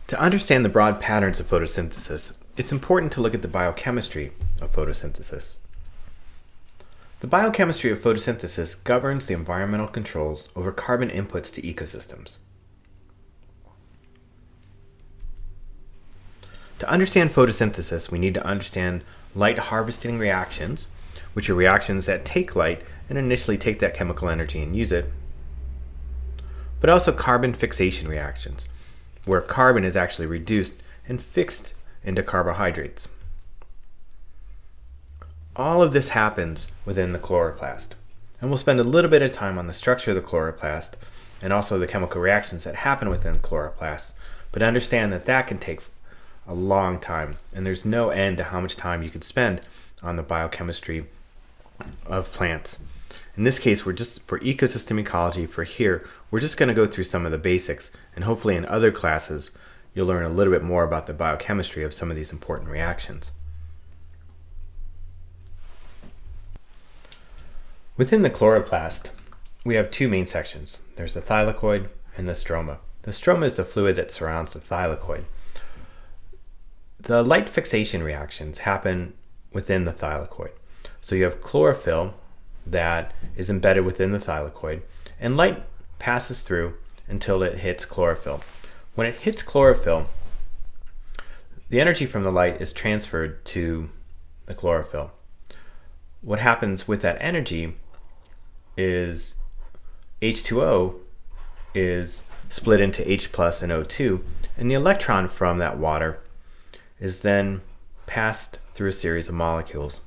To understand the broad patterns of photosynthesis, it's important to look at the biochemistry of photosynthesis. The biochemistry of photosynthesis governs the environmental controls over carbon inputs to ecosystems. To understand photosynthesis, we need to understand light harvesting reactions, which are reactions that take light and initially take that chemical energy and use it, but also carbon-fixation reactions, where carbon is actually reduced and fixed into carbohydrates. All of this happens within the chloroplast, and we'll spend a little bit of time on the structure of the chloroplast and also the chemical reactions that happen within chloroplasts, but understand that that can take a long time, and there's no end to how much time you could spend on the biochemistry of plants. In this case, we're just for ecosystem ecology. For here, we're just going to go through some of the basics, and hopefully in other classes you'll learn a little bit more about the biochemistry of some of these important reactions. Within the chloroplast, we have two main sections. There's the thylakoid and the stroma. The stroma is the fluid that surrounds the thylakoid. The light fixation reactions happen within the thylakoid. So you have chlorophyll that is embedded within the thylakoid, and light passes through until it hits chlorophyll. When it hits chlorophyll, the energy from the light is transferred to the chlorophyll. What happens with that energy is H2O is split into H plus and O2, and the electron from that water is then passed through a series of molecules.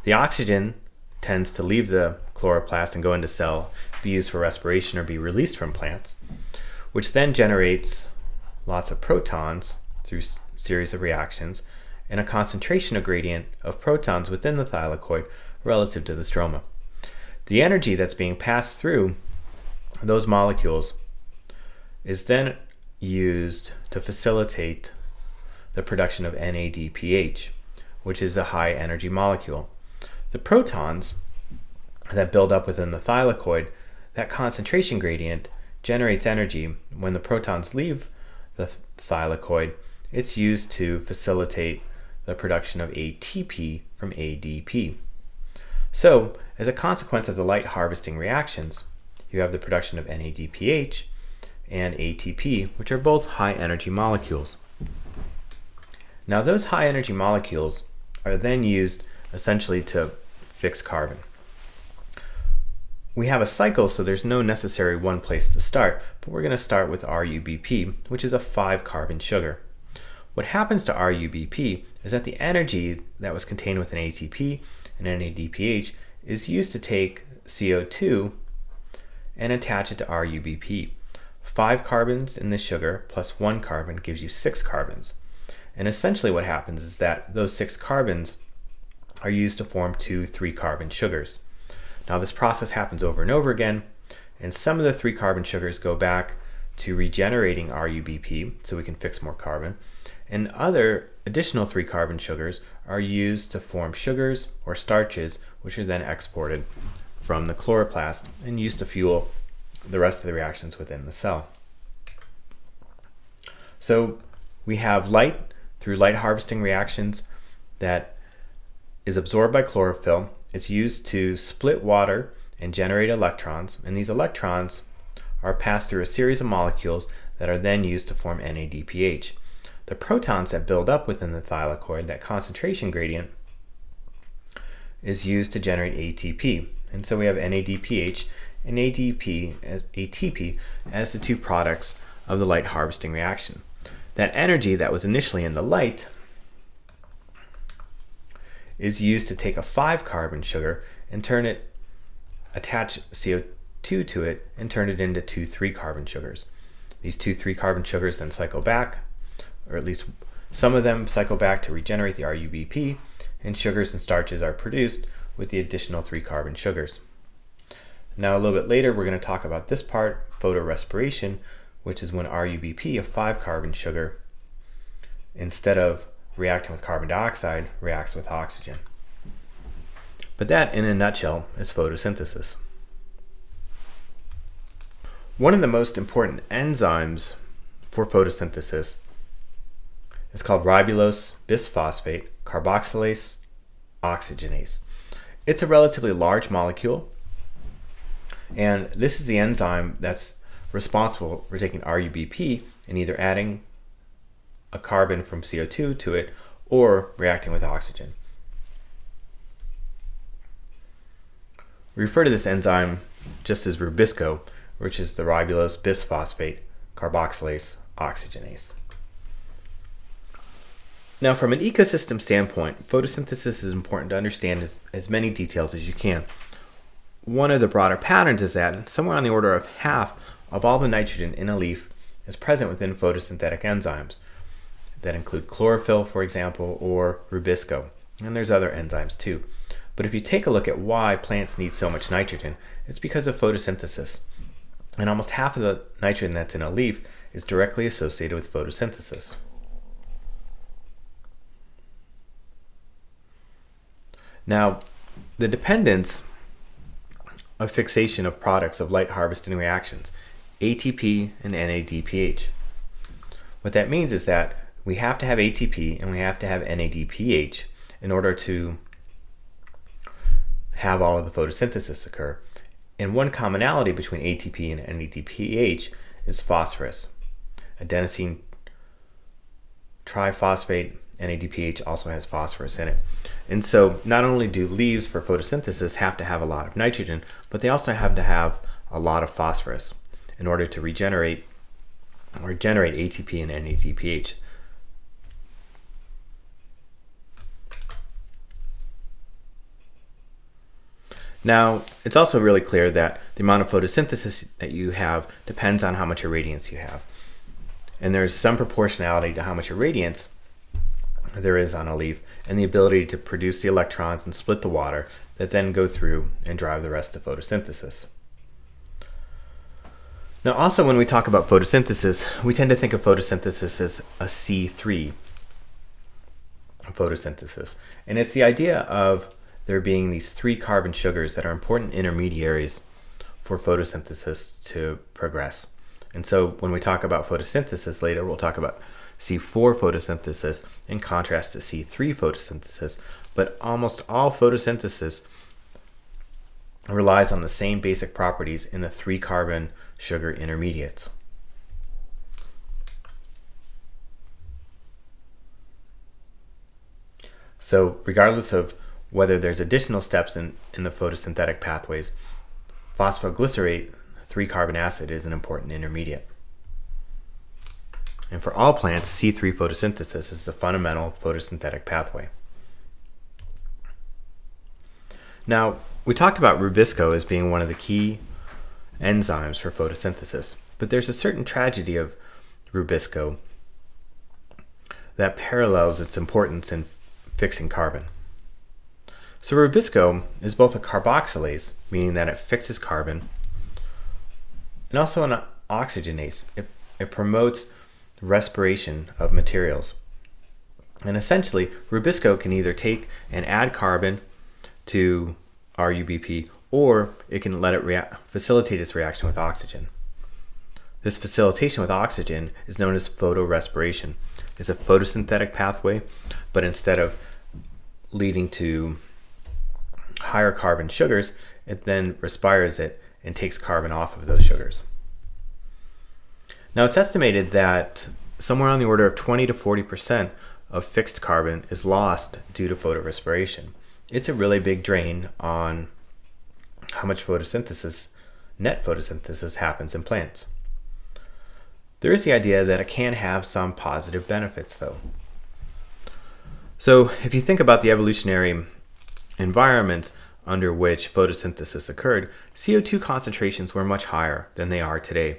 The oxygen tends to leave the chloroplast and go into cell, be used for respiration or be released from plants, which then generates lots of protons through a series of reactions and a concentration gradient of protons within the thylakoid relative to the stroma. The energy that's being passed through those molecules is then used to facilitate the production of NADPH, which is a high energy molecule. The protons that build up within the thylakoid, that concentration gradient generates energy. When the protons leave the thylakoid, it's used to facilitate the production of ATP from ADP. So, as a consequence of the light harvesting reactions, you have the production of NADPH and ATP, which are both high energy molecules. Now, those high energy molecules are then used essentially to fix carbon. We have a cycle, so there's no necessary one place to start, but we're going to start with RUBP, which is a 5-carbon sugar. What happens to RUBP is that the energy that was contained within ATP and NADPH is used to take CO2 and attach it to RUBP. 5 carbons in this sugar plus 1 carbon gives you 6 carbons. And essentially what happens is that those 6 carbons are used to form 2 3-carbon sugars. Now this process happens over and over again, and some of the 3-carbon sugars go back to regenerating RUBP so we can fix more carbon, and other additional 3-carbon sugars are used to form sugars or starches, which are then exported from the chloroplast and used to fuel the rest of the reactions within the cell. So we have light through light harvesting reactions that is absorbed by chlorophyll. It's used to split water and generate electrons, and these electrons are passed through a series of molecules that are then used to form NADPH. The protons that build up within the thylakoid, that concentration gradient, is used to generate ATP. And so we have NADPH and ATP as the two products of the light harvesting reaction. That energy that was initially in the light is used to take a 5-carbon sugar and attach CO2 to it and turn it into 2 3-carbon sugars. These 2 3-carbon sugars then cycle back, or at least some of them cycle back to regenerate the RUBP, and sugars and starches are produced with the additional 3-carbon sugars. Now a little bit later we're going to talk about this part, photorespiration, which is when RUBP, a 5-carbon sugar, instead of reacting with carbon dioxide, reacts with oxygen. But that, in a nutshell, is photosynthesis. One of the most important enzymes for photosynthesis is called ribulose-bisphosphate carboxylase oxygenase. It's a relatively large molecule, and this is the enzyme that's responsible for taking RUBP and either adding a carbon from CO2 to it or reacting with oxygen. We refer to this enzyme just as RUBISCO, which is the ribulose-bisphosphate carboxylase oxygenase. Now, from an ecosystem standpoint, photosynthesis is important to understand as many details as you can. One of the broader patterns is that somewhere on the order of half of all the nitrogen in a leaf is present within photosynthetic enzymes that include chlorophyll, for example, or RUBISCO. And there's other enzymes too. But if you take a look at why plants need so much nitrogen, it's because of photosynthesis. And almost half of the nitrogen that's in a leaf is directly associated with photosynthesis. Now, the dependence of fixation of products of light harvesting reactions, ATP and NADPH. What that means is that we have to have ATP and we have to have NADPH in order to have all of the photosynthesis occur. And one commonality between ATP and NADPH is phosphorus. Adenosine triphosphate, NADPH, also has phosphorus in it. And so not only do leaves for photosynthesis have to have a lot of nitrogen, but they also have to have a lot of phosphorus in order to regenerate or generate ATP and NADPH. Now, it's also really clear that the amount of photosynthesis that you have depends on how much irradiance you have. And there's some proportionality to how much irradiance there is on a leaf and the ability to produce the electrons and split the water that then go through and drive the rest of photosynthesis. Now, also when we talk about photosynthesis, we tend to think of photosynthesis as a C3 photosynthesis. And it's the idea of there being these 3 carbon sugars that are important intermediaries for photosynthesis to progress. And so when we talk about photosynthesis later, we'll talk about C4 photosynthesis in contrast to C3 photosynthesis, but almost all photosynthesis relies on the same basic properties in the 3 carbon sugar intermediates. So regardless of whether there's additional steps in the photosynthetic pathways, phosphoglycerate 3 carbon acid is an important intermediate. And for all plants, C3 photosynthesis is the fundamental photosynthetic pathway. Now, we talked about RUBISCO as being one of the key enzymes for photosynthesis, but there's a certain tragedy of RUBISCO that parallels its importance in fixing carbon. So RUBISCO is both a carboxylase, meaning that it fixes carbon, and also an oxygenase. It promotes respiration of materials. And essentially, RUBISCO can either take and add carbon to RUBP, or it can let it facilitate its reaction with oxygen. This facilitation with oxygen is known as photorespiration. It's a photosynthetic pathway, but instead of leading to higher carbon sugars, it then respires it and takes carbon off of those sugars. Now, it's estimated that somewhere on the order of 20 to 40% of fixed carbon is lost due to photorespiration. It's a really big drain on how much photosynthesis, net photosynthesis, happens in plants. There is the idea that it can have some positive benefits, though. So if you think about the evolutionary environments under which photosynthesis occurred, CO2 concentrations were much higher than they are today.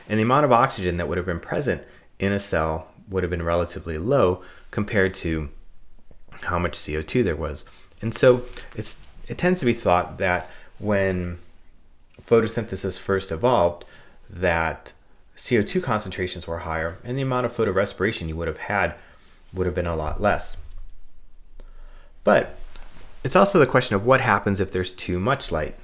And the amount of oxygen that would have been present in a cell would have been relatively low compared to how much CO2 there was. And so it tends to be thought that when photosynthesis first evolved, that CO2 concentrations were higher and the amount of photorespiration you would have had would have been a lot less. But it's also the question of what happens if there's too much light.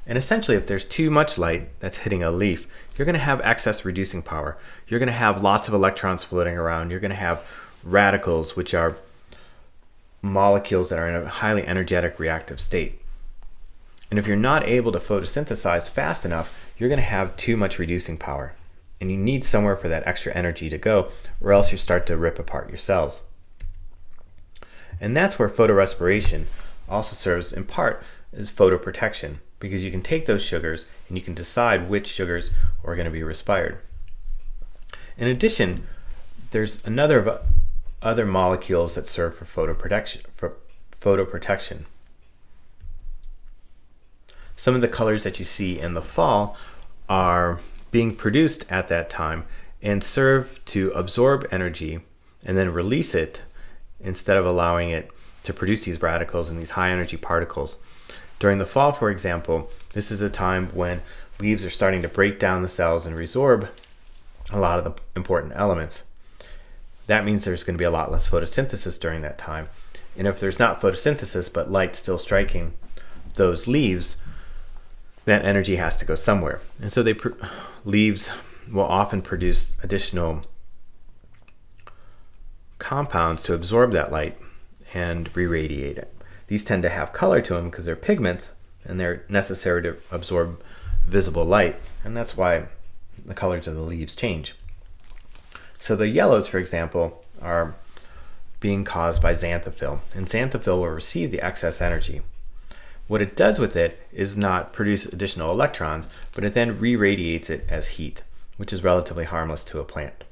And essentially, if there's too much light that's hitting a leaf, you're going to have excess reducing power. You're going to have lots of electrons floating around. You're going to have radicals, which are molecules that are in a highly energetic reactive state. And if you're not able to photosynthesize fast enough, you're going to have too much reducing power. And you need somewhere for that extra energy to go, or else you start to rip apart your cells. And that's where photorespiration also serves in part as photoprotection, because you can take those sugars and you can decide which sugars are going to be respired. In addition, there's other molecules that serve for photoprotection. Some of the colors that you see in the fall are being produced at that time and serve to absorb energy and then release it instead of allowing it to produce these radicals and these high energy particles. During the fall, for example, this is a time when leaves are starting to break down the cells and resorb a lot of the important elements. That means there's going to be a lot less photosynthesis during that time. And if there's not photosynthesis but light still striking those leaves, that energy has to go somewhere. And so leaves will often produce additional compounds to absorb that light and re-radiate it. These tend to have color to them because they're pigments and they're necessary to absorb visible light, and that's why the colors of the leaves change. So the yellows, for example, are being caused by xanthophyll, and xanthophyll will receive the excess energy. What it does with it is not produce additional electrons, but it then re-radiates it as heat, which is relatively harmless to a plant.